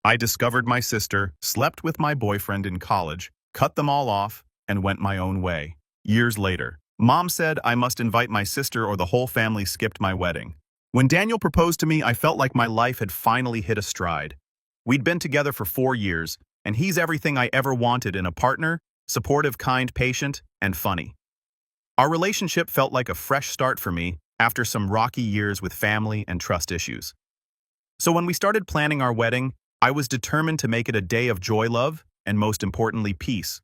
I discovered my sister, slept with my boyfriend in college, cut them all off, and went my own way. Years later, Mom said I must invite my sister or the whole family skipped my wedding. When Daniel proposed to me, I felt like my life had finally hit a stride. We'd been together for 4 years, and he's everything I ever wanted in a partner: supportive, kind, patient, and funny. Our relationship felt like a fresh start for me after some rocky years with family and trust issues. So when we started planning our wedding, I was determined to make it a day of joy, love, and most importantly, peace.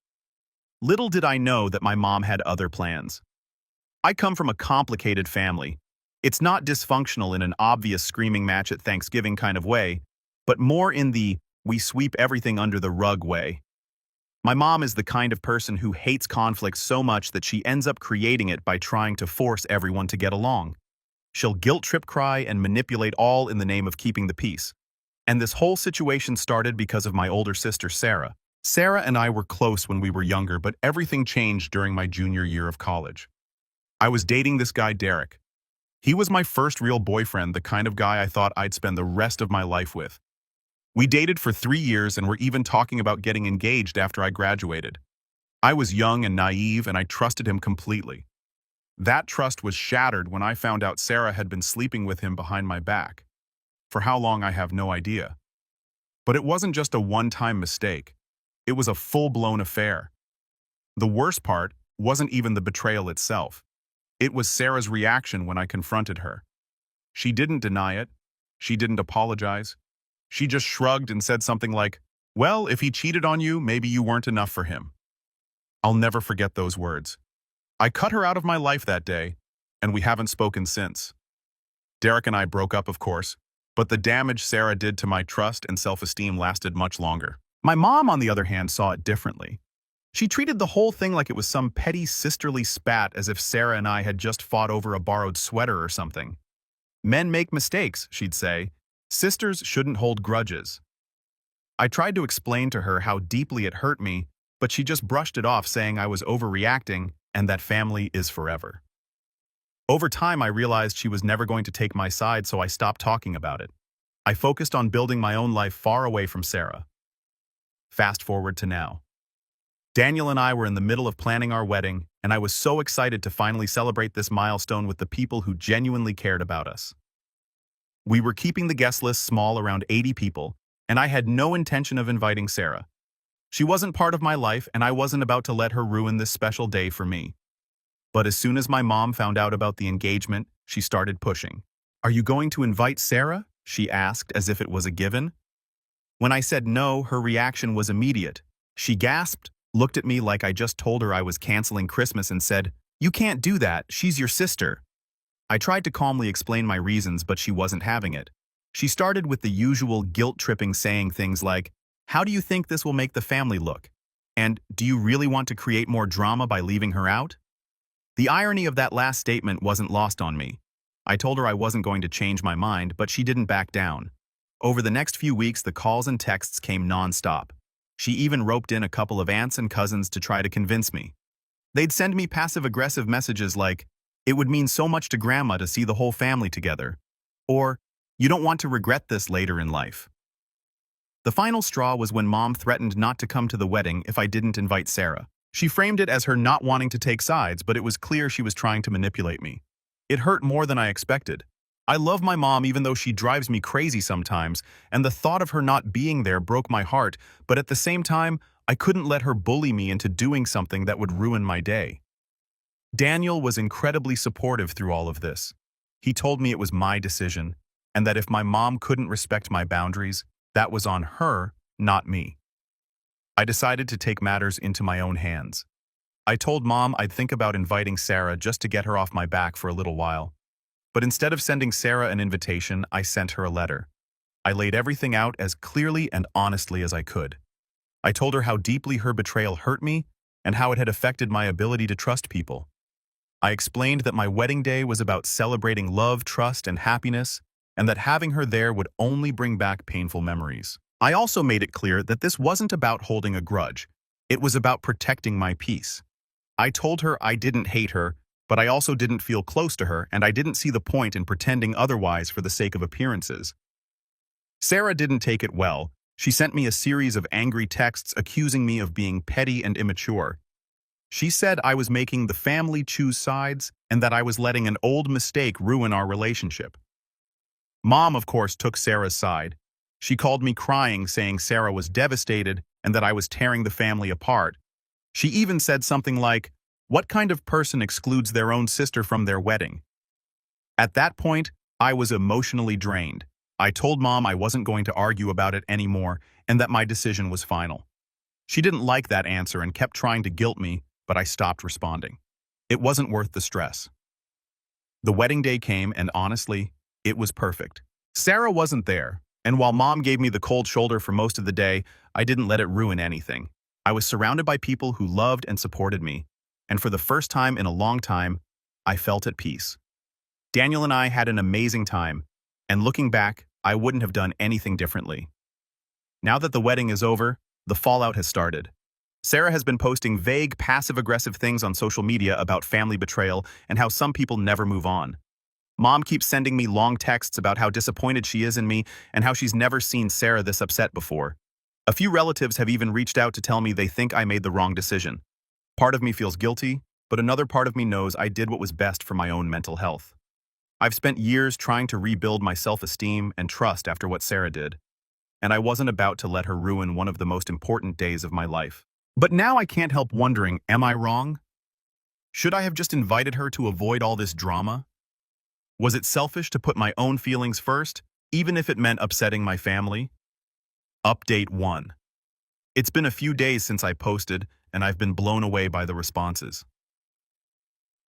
Little did I know that my mom had other plans. I come from a complicated family. It's not dysfunctional in an obvious screaming match at Thanksgiving kind of way, but more in the we sweep everything under the rug way. My mom is the kind of person who hates conflict so much that she ends up creating it by trying to force everyone to get along. She'll guilt trip, cry, and manipulate all in the name of keeping the peace. And this whole situation started because of my older sister, Sarah. Sarah and I were close when we were younger, but everything changed during my junior year of college. I was dating this guy, Derek. He was my first real boyfriend, the kind of guy I thought I'd spend the rest of my life with. We dated for 3 years and were even talking about getting engaged after I graduated. I was young and naive, and I trusted him completely. That trust was shattered when I found out Sarah had been sleeping with him behind my back. For how long, I have no idea. But it wasn't just a one-time mistake. It was a full-blown affair. The worst part wasn't even the betrayal itself. It was Sarah's reaction when I confronted her. She didn't deny it. She didn't apologize. She just shrugged and said something like, "Well, if he cheated on you, maybe you weren't enough for him." I'll never forget those words. I cut her out of my life that day, and we haven't spoken since. Derek and I broke up, of course, but the damage Sarah did to my trust and self-esteem lasted much longer. My mom, on the other hand, saw it differently. She treated the whole thing like it was some petty sisterly spat, as if Sarah and I had just fought over a borrowed sweater or something. "Men make mistakes," she'd say. "Sisters shouldn't hold grudges." I tried to explain to her how deeply it hurt me, but she just brushed it off, saying I was overreacting and that family is forever. Over time, I realized she was never going to take my side, so I stopped talking about it. I focused on building my own life far away from Sarah. Fast forward to now. Daniel and I were in the middle of planning our wedding, and I was so excited to finally celebrate this milestone with the people who genuinely cared about us. We were keeping the guest list small, around 80 people, and I had no intention of inviting Sarah. She wasn't part of my life, and I wasn't about to let her ruin this special day for me. But as soon as my mom found out about the engagement, she started pushing. "Are you going to invite Sarah?" she asked, as if it was a given. When I said no, her reaction was immediate. She gasped, looked at me like I just told her I was canceling Christmas, and said, "You can't do that, she's your sister." I tried to calmly explain my reasons, but she wasn't having it. She started with the usual guilt-tripping, saying things like, "How do you think this will make the family look? And do you really want to create more drama by leaving her out?" The irony of that last statement wasn't lost on me. I told her I wasn't going to change my mind, but she didn't back down. Over the next few weeks, the calls and texts came non-stop. She even roped in a couple of aunts and cousins to try to convince me. They'd send me passive-aggressive messages like, "It would mean so much to Grandma to see the whole family together," or "You don't want to regret this later in life." The final straw was when Mom threatened not to come to the wedding if I didn't invite Sarah. She framed it as her not wanting to take sides, but it was clear she was trying to manipulate me. It hurt more than I expected. I love my mom, even though she drives me crazy sometimes, and the thought of her not being there broke my heart, but at the same time, I couldn't let her bully me into doing something that would ruin my day. Daniel was incredibly supportive through all of this. He told me it was my decision, and that if my mom couldn't respect my boundaries, that was on her, not me. I decided to take matters into my own hands. I told Mom I'd think about inviting Sarah just to get her off my back for a little while. But instead of sending Sarah an invitation, I sent her a letter. I laid everything out as clearly and honestly as I could. I told her how deeply her betrayal hurt me and how it had affected my ability to trust people. I explained that my wedding day was about celebrating love, trust, and happiness, and that having her there would only bring back painful memories. I also made it clear that this wasn't about holding a grudge. It was about protecting my peace. I told her I didn't hate her, but I also didn't feel close to her, and I didn't see the point in pretending otherwise for the sake of appearances. Sarah didn't take it well. She sent me a series of angry texts accusing me of being petty and immature. She said I was making the family choose sides and that I was letting an old mistake ruin our relationship. Mom, of course, took Sarah's side. She called me crying, saying Sarah was devastated and that I was tearing the family apart. She even said something like, "What kind of person excludes their own sister from their wedding?" At that point, I was emotionally drained. I told Mom I wasn't going to argue about it anymore and that my decision was final. She didn't like that answer and kept trying to guilt me, but I stopped responding. It wasn't worth the stress. The wedding day came, and honestly, it was perfect. Sarah wasn't there, and while Mom gave me the cold shoulder for most of the day, I didn't let it ruin anything. I was surrounded by people who loved and supported me, and for the first time in a long time, I felt at peace. Daniel and I had an amazing time, and looking back, I wouldn't have done anything differently. Now that the wedding is over, the fallout has started. Sarah has been posting vague, passive-aggressive things on social media about family betrayal and how some people never move on. Mom keeps sending me long texts about how disappointed she is in me and how she's never seen Sarah this upset before. A few relatives have even reached out to tell me they think I made the wrong decision. Part of me feels guilty, but another part of me knows I did what was best for my own mental health. I've spent years trying to rebuild my self-esteem and trust after what Sarah did, and I wasn't about to let her ruin one of the most important days of my life. But now I can't help wondering, am I wrong? Should I have just invited her to avoid all this drama? Was it selfish to put my own feelings first, even if it meant upsetting my family? Update 1. It's been a few days since I posted, and I've been blown away by the responses.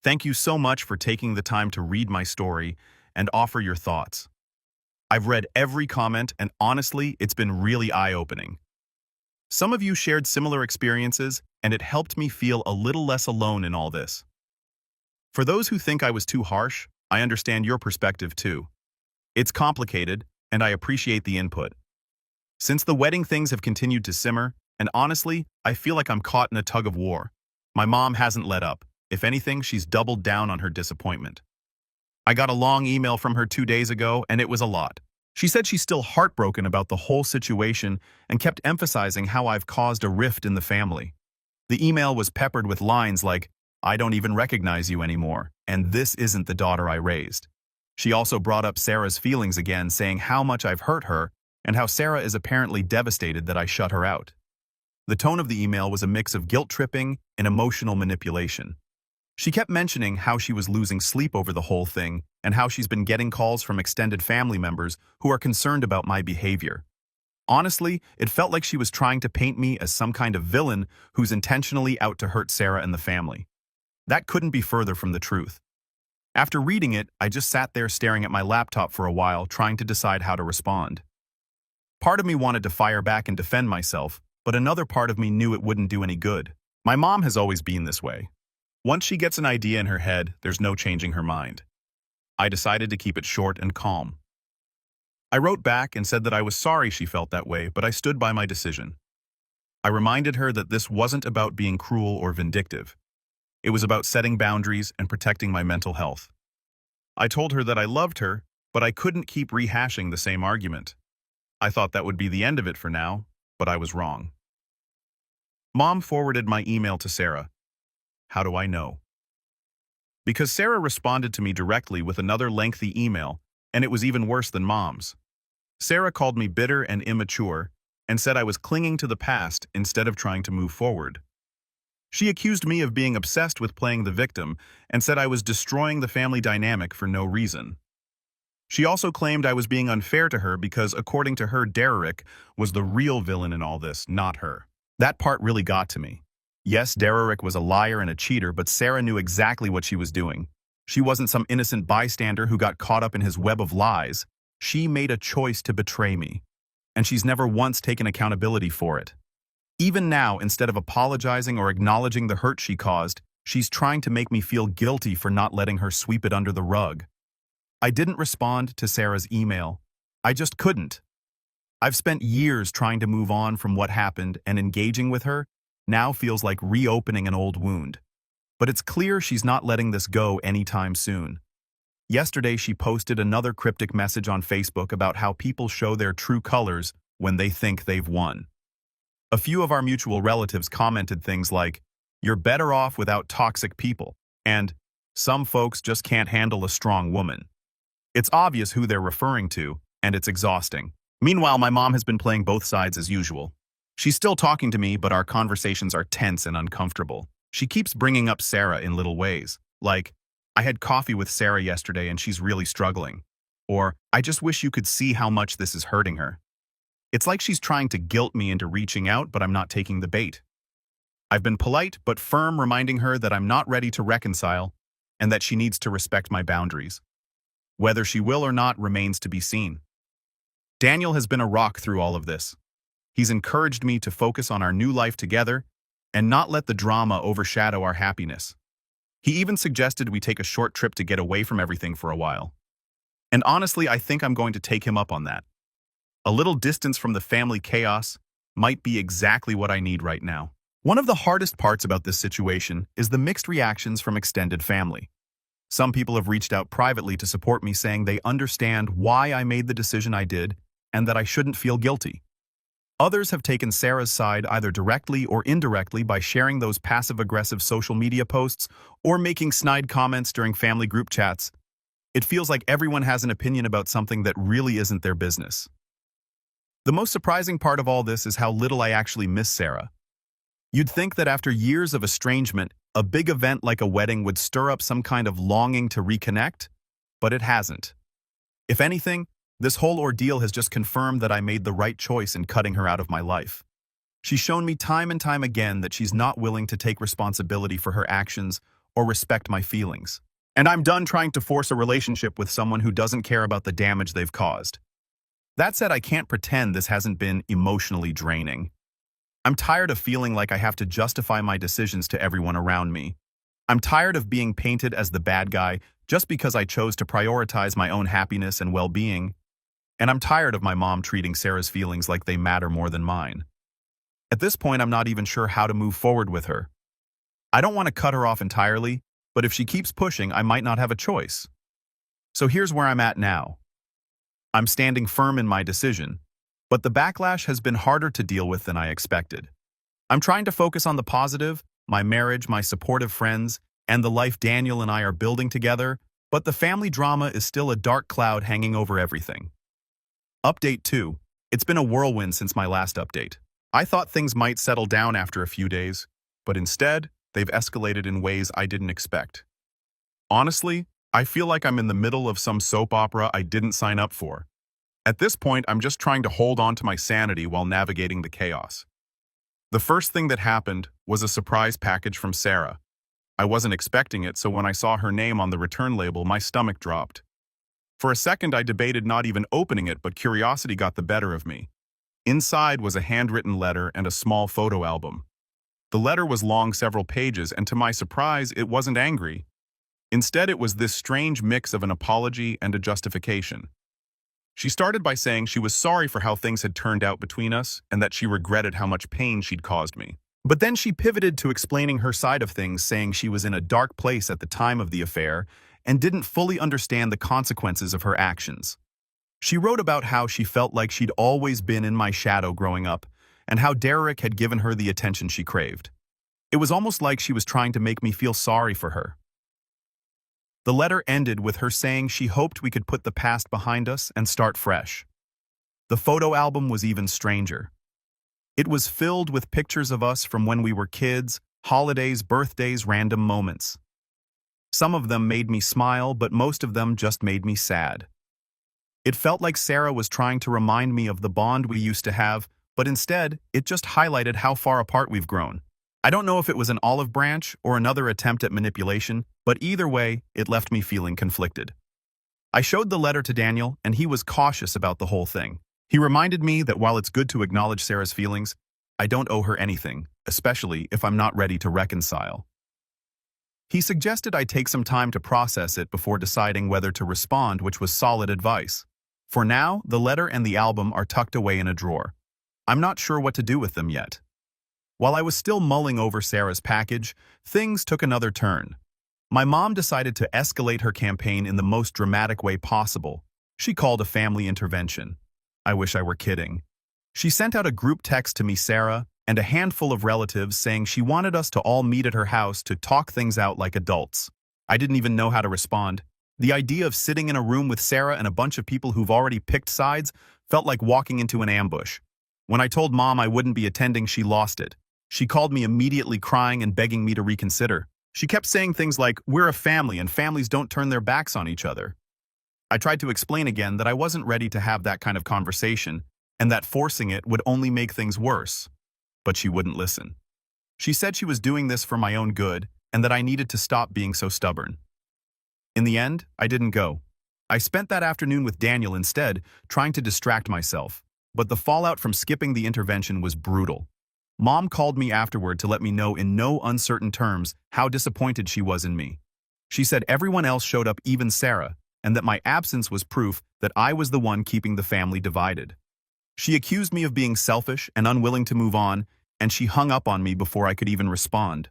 Thank you so much for taking the time to read my story and offer your thoughts. I've read every comment, and honestly, it's been really eye-opening. Some of you shared similar experiences, and it helped me feel a little less alone in all this. For those who think I was too harsh, I understand your perspective too. It's complicated, and I appreciate the input. Since the wedding things have continued to simmer, and honestly, I feel like I'm caught in a tug of war. My mom hasn't let up. If anything, she's doubled down on her disappointment. I got a long email from her 2 days ago, and it was a lot. She said she's still heartbroken about the whole situation and kept emphasizing how I've caused a rift in the family. The email was peppered with lines like, "I don't even recognize you anymore, and this isn't the daughter I raised." She also brought up Sarah's feelings again, saying how much I've hurt her and how Sarah is apparently devastated that I shut her out. The tone of the email was a mix of guilt-tripping and emotional manipulation. She kept mentioning how she was losing sleep over the whole thing and how she's been getting calls from extended family members who are concerned about my behavior. Honestly, it felt like she was trying to paint me as some kind of villain who's intentionally out to hurt Sarah and the family. That couldn't be further from the truth. After reading it, I just sat there staring at my laptop for a while, trying to decide how to respond. Part of me wanted to fire back and defend myself, but another part of me knew it wouldn't do any good. My mom has always been this way. Once she gets an idea in her head, there's no changing her mind. I decided to keep it short and calm. I wrote back and said that I was sorry she felt that way, but I stood by my decision. I reminded her that this wasn't about being cruel or vindictive. It was about setting boundaries and protecting my mental health. I told her that I loved her, but I couldn't keep rehashing the same argument. I thought that would be the end of it for now, but I was wrong. Mom forwarded my email to Sarah. How do I know? Because Sarah responded to me directly with another lengthy email, and it was even worse than Mom's. Sarah called me bitter and immature and said I was clinging to the past instead of trying to move forward. She accused me of being obsessed with playing the victim and said I was destroying the family dynamic for no reason. She also claimed I was being unfair to her because, according to her, Derrick was the real villain in all this, not her. That part really got to me. Yes, Derrick was a liar and a cheater, but Sarah knew exactly what she was doing. She wasn't some innocent bystander who got caught up in his web of lies. She made a choice to betray me, and she's never once taken accountability for it. Even now, instead of apologizing or acknowledging the hurt she caused, she's trying to make me feel guilty for not letting her sweep it under the rug. I didn't respond to Sarah's email. I just couldn't. I've spent years trying to move on from what happened, and engaging with her now feels like reopening an old wound. But it's clear she's not letting this go anytime soon. Yesterday, she posted another cryptic message on Facebook about how people show their true colors when they think they've won. A few of our mutual relatives commented things like, "You're better off without toxic people," and "Some folks just can't handle a strong woman." It's obvious who they're referring to, and it's exhausting. Meanwhile, my mom has been playing both sides as usual. She's still talking to me, but our conversations are tense and uncomfortable. She keeps bringing up Sarah in little ways, like, "I had coffee with Sarah yesterday and she's really struggling," or "I just wish you could see how much this is hurting her." It's like she's trying to guilt me into reaching out, but I'm not taking the bait. I've been polite but firm, reminding her that I'm not ready to reconcile and that she needs to respect my boundaries. Whether she will or not remains to be seen. Daniel has been a rock through all of this. He's encouraged me to focus on our new life together and not let the drama overshadow our happiness. He even suggested we take a short trip to get away from everything for a while. And honestly, I think I'm going to take him up on that. A little distance from the family chaos might be exactly what I need right now. One of the hardest parts about this situation is the mixed reactions from extended family. Some people have reached out privately to support me, saying they understand why I made the decision I did and that I shouldn't feel guilty. Others have taken Sarah's side either directly or indirectly by sharing those passive-aggressive social media posts or making snide comments during family group chats. It feels like everyone has an opinion about something that really isn't their business. The most surprising part of all this is how little I actually miss Sarah. You'd think that after years of estrangement, a big event like a wedding would stir up some kind of longing to reconnect, but it hasn't. If anything, this whole ordeal has just confirmed that I made the right choice in cutting her out of my life. She's shown me time and time again that she's not willing to take responsibility for her actions or respect my feelings. And I'm done trying to force a relationship with someone who doesn't care about the damage they've caused. That said, I can't pretend this hasn't been emotionally draining. I'm tired of feeling like I have to justify my decisions to everyone around me. I'm tired of being painted as the bad guy just because I chose to prioritize my own happiness and well-being. And I'm tired of my mom treating Sarah's feelings like they matter more than mine. At this point, I'm not even sure how to move forward with her. I don't want to cut her off entirely, but if she keeps pushing, I might not have a choice. So here's where I'm at now. I'm standing firm in my decision, but the backlash has been harder to deal with than I expected. I'm trying to focus on the positive, my marriage, my supportive friends, and the life Daniel and I are building together, but the family drama is still a dark cloud hanging over everything. Update 2. It's been a whirlwind since my last update. I thought things might settle down after a few days, but instead, they've escalated in ways I didn't expect. Honestly, I feel like I'm in the middle of some soap opera I didn't sign up for. At this point, I'm just trying to hold on to my sanity while navigating the chaos. The first thing that happened was a surprise package from Sarah. I wasn't expecting it, so when I saw her name on the return label, my stomach dropped. For a second, I debated not even opening it, but curiosity got the better of me. Inside was a handwritten letter and a small photo album. The letter was long, several pages, and to my surprise, it wasn't angry. Instead, it was this strange mix of an apology and a justification. She started by saying she was sorry for how things had turned out between us and that she regretted how much pain she'd caused me. But then she pivoted to explaining her side of things, saying she was in a dark place at the time of the affair and didn't fully understand the consequences of her actions. She wrote about how she felt like she'd always been in my shadow growing up and how Derek had given her the attention she craved. It was almost like she was trying to make me feel sorry for her. The letter ended with her saying she hoped we could put the past behind us and start fresh. The photo album was even stranger. It was filled with pictures of us from when we were kids, holidays, birthdays, random moments. Some of them made me smile, but most of them just made me sad. It felt like Sarah was trying to remind me of the bond we used to have, but instead, it just highlighted how far apart we've grown. I don't know if it was an olive branch or another attempt at manipulation, but either way, it left me feeling conflicted. I showed the letter to Daniel, and he was cautious about the whole thing. He reminded me that while it's good to acknowledge Sarah's feelings, I don't owe her anything, especially if I'm not ready to reconcile. He suggested I take some time to process it before deciding whether to respond, which was solid advice. For now, the letter and the album are tucked away in a drawer. I'm not sure what to do with them yet. While I was still mulling over Sarah's package, things took another turn. My mom decided to escalate her campaign in the most dramatic way possible. She called a family intervention. I wish I were kidding. She sent out a group text to me, Sarah, and a handful of relatives saying she wanted us to all meet at her house to talk things out like adults. I didn't even know how to respond. The idea of sitting in a room with Sarah and a bunch of people who've already picked sides felt like walking into an ambush. When I told Mom I wouldn't be attending, she lost it. She called me immediately crying and begging me to reconsider. She kept saying things like, "We're a family and families don't turn their backs on each other." I tried to explain again that I wasn't ready to have that kind of conversation and that forcing it would only make things worse. But she wouldn't listen. She said she was doing this for my own good and that I needed to stop being so stubborn. In the end, I didn't go. I spent that afternoon with Daniel instead, trying to distract myself. But the fallout from skipping the intervention was brutal. Mom called me afterward to let me know in no uncertain terms how disappointed she was in me. She said everyone else showed up, even Sarah, and that my absence was proof that I was the one keeping the family divided. She accused me of being selfish and unwilling to move on, and she hung up on me before I could even respond.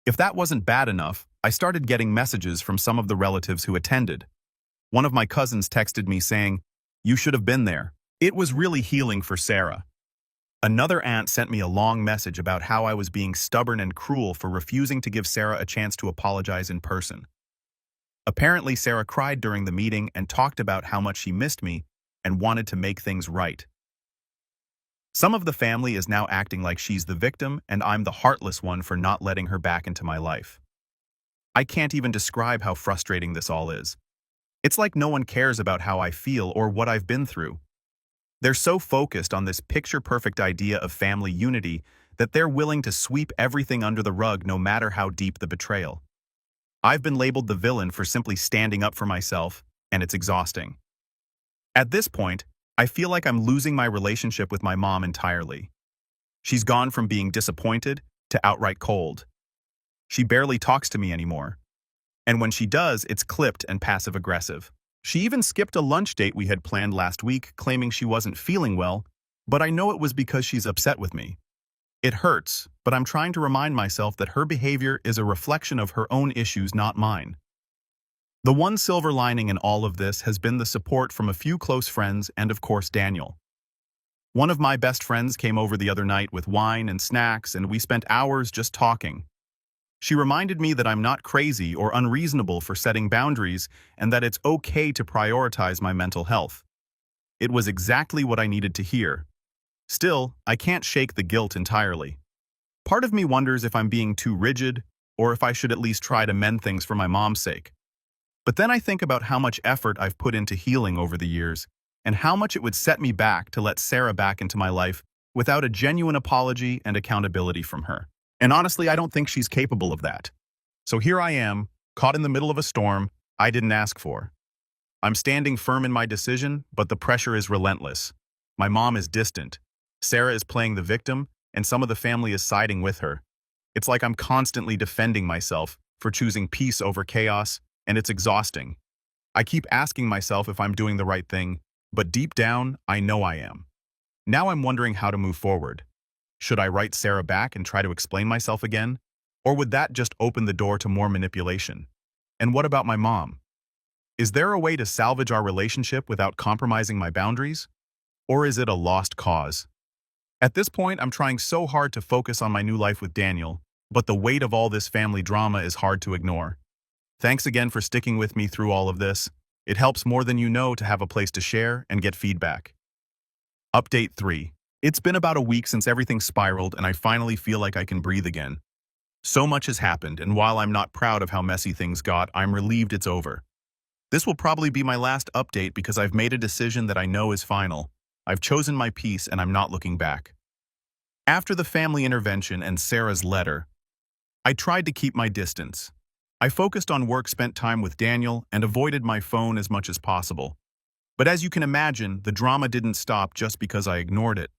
If that wasn't bad enough, I started getting messages from some of the relatives who attended. One of my cousins texted me saying, "You should have been there." It was really healing for Sarah. Another aunt sent me a long message about how I was being stubborn and cruel for refusing to give Sarah a chance to apologize in person. Apparently, Sarah cried during the meeting and talked about how much she missed me and wanted to make things right. Some of the family is now acting like she's the victim and I'm the heartless one for not letting her back into my life. I can't even describe how frustrating this all is. It's like no one cares about how I feel or what I've been through. They're so focused on this picture-perfect idea of family unity that they're willing to sweep everything under the rug no matter how deep the betrayal. I've been labeled the villain for simply standing up for myself, and it's exhausting. At this point, I feel like I'm losing my relationship with my mom entirely. She's gone from being disappointed to outright cold. She barely talks to me anymore. And when she does, it's clipped and passive-aggressive. She even skipped a lunch date we had planned last week, claiming she wasn't feeling well, but I know it was because she's upset with me. It hurts, but I'm trying to remind myself that her behavior is a reflection of her own issues, not mine. The one silver lining in all of this has been the support from a few close friends and, of course, Daniel. One of my best friends came over the other night with wine and snacks, and we spent hours just talking. She reminded me that I'm not crazy or unreasonable for setting boundaries and that it's okay to prioritize my mental health. It was exactly what I needed to hear. Still, I can't shake the guilt entirely. Part of me wonders if I'm being too rigid or if I should at least try to mend things for my mom's sake. But then I think about how much effort I've put into healing over the years and how much it would set me back to let Sarah back into my life without a genuine apology and accountability from her. And honestly, I don't think she's capable of that. So here I am, caught in the middle of a storm I didn't ask for. I'm standing firm in my decision, but the pressure is relentless. My mom is distant. Sarah is playing the victim, and some of the family is siding with her. It's like I'm constantly defending myself for choosing peace over chaos, and it's exhausting. I keep asking myself if I'm doing the right thing, but deep down, I know I am. Now I'm wondering how to move forward. Should I write Sarah back and try to explain myself again? Or would that just open the door to more manipulation? And what about my mom? Is there a way to salvage our relationship without compromising my boundaries? Or is it a lost cause? At this point, I'm trying so hard to focus on my new life with Daniel, but the weight of all this family drama is hard to ignore. Thanks again for sticking with me through all of this. It helps more than you know to have a place to share and get feedback. Update 3. It's been about a week since everything spiraled and I finally feel like I can breathe again. So much has happened, and while I'm not proud of how messy things got, I'm relieved it's over. This will probably be my last update because I've made a decision that I know is final. I've chosen my peace and I'm not looking back. After the family intervention and Sarah's letter, I tried to keep my distance. I focused on work, spent time with Daniel, and avoided my phone as much as possible. But as you can imagine, the drama didn't stop just because I ignored it.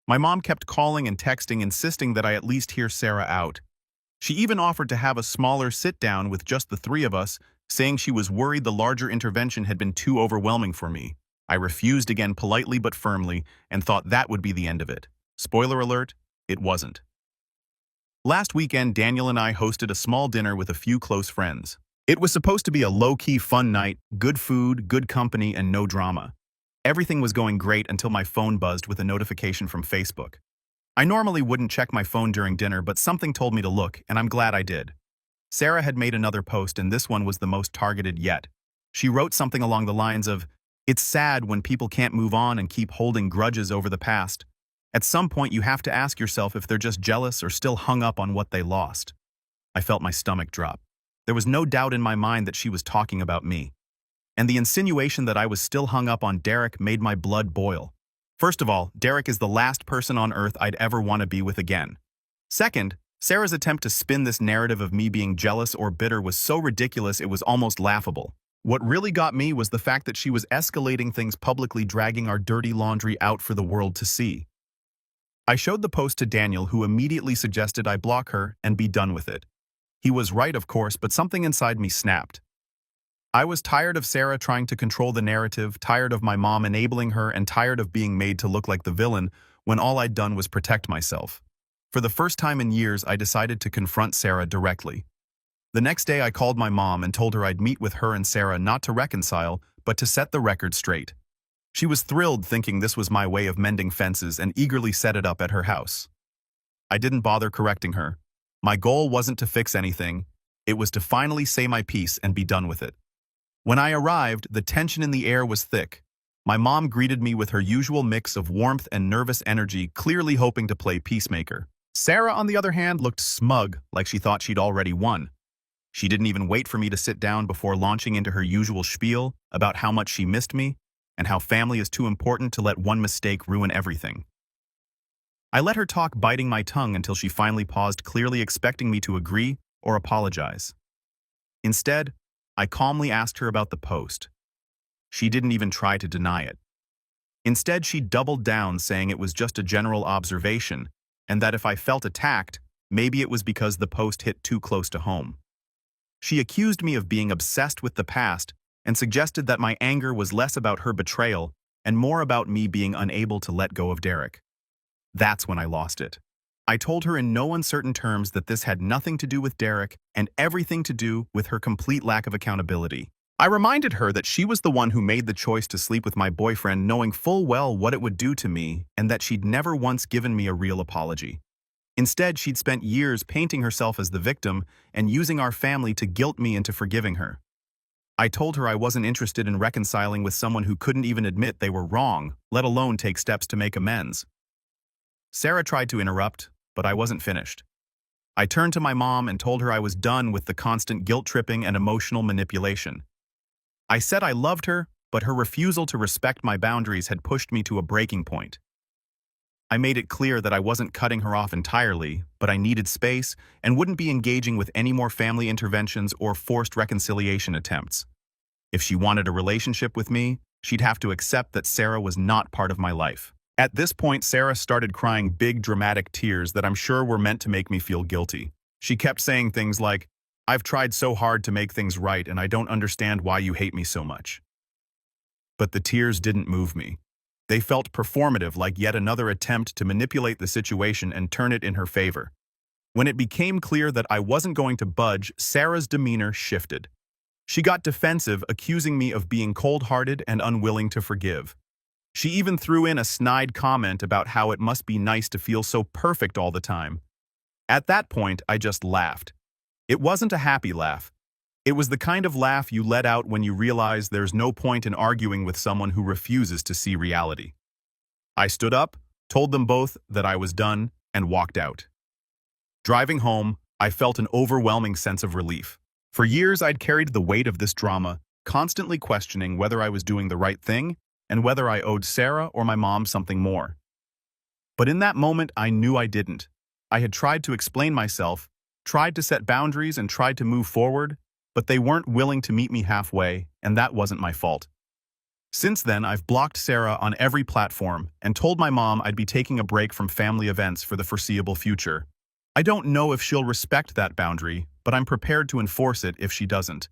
My mom kept calling and texting, insisting that I at least hear Sarah out. She even offered to have a smaller sit-down with just the three of us, saying she was worried the larger intervention had been too overwhelming for me. I refused again politely but firmly and thought that would be the end of it. Spoiler alert, it wasn't. Last weekend, Daniel and I hosted a small dinner with a few close friends. It was supposed to be a low-key fun night, good food, good company, and no drama. Everything was going great until my phone buzzed with a notification from Facebook. I normally wouldn't check my phone during dinner, but something told me to look, and I'm glad I did. Sarah had made another post, and this one was the most targeted yet. She wrote something along the lines of, "It's sad when people can't move on and keep holding grudges over the past. At some point you have to ask yourself if they're just jealous or still hung up on what they lost." I felt my stomach drop. There was no doubt in my mind that she was talking about me. And the insinuation that I was still hung up on Derek made my blood boil. First of all, Derek is the last person on earth I'd ever want to be with again. Second, Sarah's attempt to spin this narrative of me being jealous or bitter was so ridiculous it was almost laughable. What really got me was the fact that she was escalating things publicly, dragging our dirty laundry out for the world to see. I showed the post to Daniel, who immediately suggested I block her and be done with it. He was right, of course, but something inside me snapped. I was tired of Sarah trying to control the narrative, tired of my mom enabling her, and tired of being made to look like the villain when all I'd done was protect myself. For the first time in years, I decided to confront Sarah directly. The next day, I called my mom and told her I'd meet with her and Sarah not to reconcile, but to set the record straight. She was thrilled, thinking this was my way of mending fences, and eagerly set it up at her house. I didn't bother correcting her. My goal wasn't to fix anything. It was to finally say my piece and be done with it. When I arrived, the tension in the air was thick. My mom greeted me with her usual mix of warmth and nervous energy, clearly hoping to play peacemaker. Sarah, on the other hand, looked smug, like she thought she'd already won. She didn't even wait for me to sit down before launching into her usual spiel about how much she missed me and how family is too important to let one mistake ruin everything. I let her talk, biting my tongue until she finally paused, clearly expecting me to agree or apologize. Instead, I calmly asked her about the post. She didn't even try to deny it. Instead, she doubled down, saying it was just a general observation, and that if I felt attacked, maybe it was because the post hit too close to home. She accused me of being obsessed with the past and suggested that my anger was less about her betrayal and more about me being unable to let go of Derek. That's when I lost it. I told her in no uncertain terms that this had nothing to do with Derek and everything to do with her complete lack of accountability. I reminded her that she was the one who made the choice to sleep with my boyfriend, knowing full well what it would do to me, and that she'd never once given me a real apology. Instead, she'd spent years painting herself as the victim and using our family to guilt me into forgiving her. I told her I wasn't interested in reconciling with someone who couldn't even admit they were wrong, let alone take steps to make amends. Sarah tried to interrupt, but I wasn't finished. I turned to my mom and told her I was done with the constant guilt-tripping and emotional manipulation. I said I loved her, but her refusal to respect my boundaries had pushed me to a breaking point. I made it clear that I wasn't cutting her off entirely, but I needed space and wouldn't be engaging with any more family interventions or forced reconciliation attempts. If she wanted a relationship with me, she'd have to accept that Sarah was not part of my life. At this point, Sarah started crying big, dramatic tears that I'm sure were meant to make me feel guilty. She kept saying things like, "I've tried so hard to make things right, and I don't understand why you hate me so much." But the tears didn't move me. They felt performative, like yet another attempt to manipulate the situation and turn it in her favor. When it became clear that I wasn't going to budge, Sarah's demeanor shifted. She got defensive, accusing me of being cold-hearted and unwilling to forgive. She even threw in a snide comment about how it must be nice to feel so perfect all the time. At that point, I just laughed. It wasn't a happy laugh. It was the kind of laugh you let out when you realize there's no point in arguing with someone who refuses to see reality. I stood up, told them both that I was done, and walked out. Driving home, I felt an overwhelming sense of relief. For years, I'd carried the weight of this drama, constantly questioning whether I was doing the right thing and whether I owed Sarah or my mom something more. But in that moment, I knew I didn't. I had tried to explain myself, tried to set boundaries, and tried to move forward, but they weren't willing to meet me halfway, and that wasn't my fault. Since then, I've blocked Sarah on every platform and told my mom I'd be taking a break from family events for the foreseeable future. I don't know if she'll respect that boundary, but I'm prepared to enforce it if she doesn't.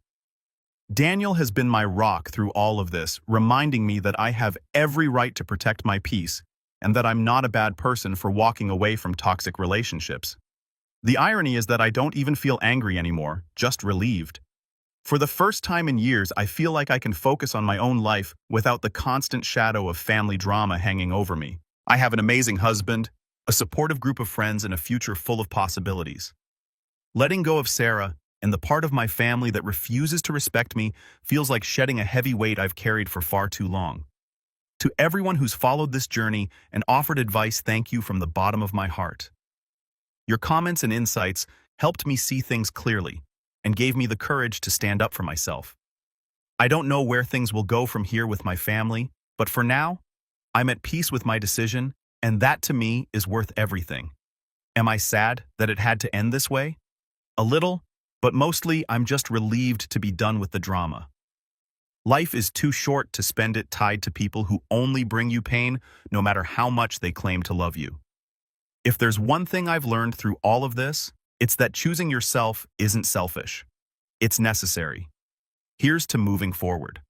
Daniel has been my rock through all of this, reminding me that I have every right to protect my peace and that I'm not a bad person for walking away from toxic relationships. The irony is that I don't even feel angry anymore, just relieved. For the first time in years, I feel like I can focus on my own life without the constant shadow of family drama hanging over me. I have an amazing husband, a supportive group of friends, and a future full of possibilities. Letting go of Sarah and the part of my family that refuses to respect me feels like shedding a heavy weight I've carried for far too long. To everyone who's followed this journey and offered advice, thank you from the bottom of my heart. Your comments and insights helped me see things clearly and gave me the courage to stand up for myself. I don't know where things will go from here with my family, but for now, I'm at peace with my decision, and that to me is worth everything. Am I sad that it had to end this way? A little, but mostly I'm just relieved to be done with the drama. Life is too short to spend it tied to people who only bring you pain, no matter how much they claim to love you. If there's one thing I've learned through all of this, it's that choosing yourself isn't selfish. It's necessary. Here's to moving forward.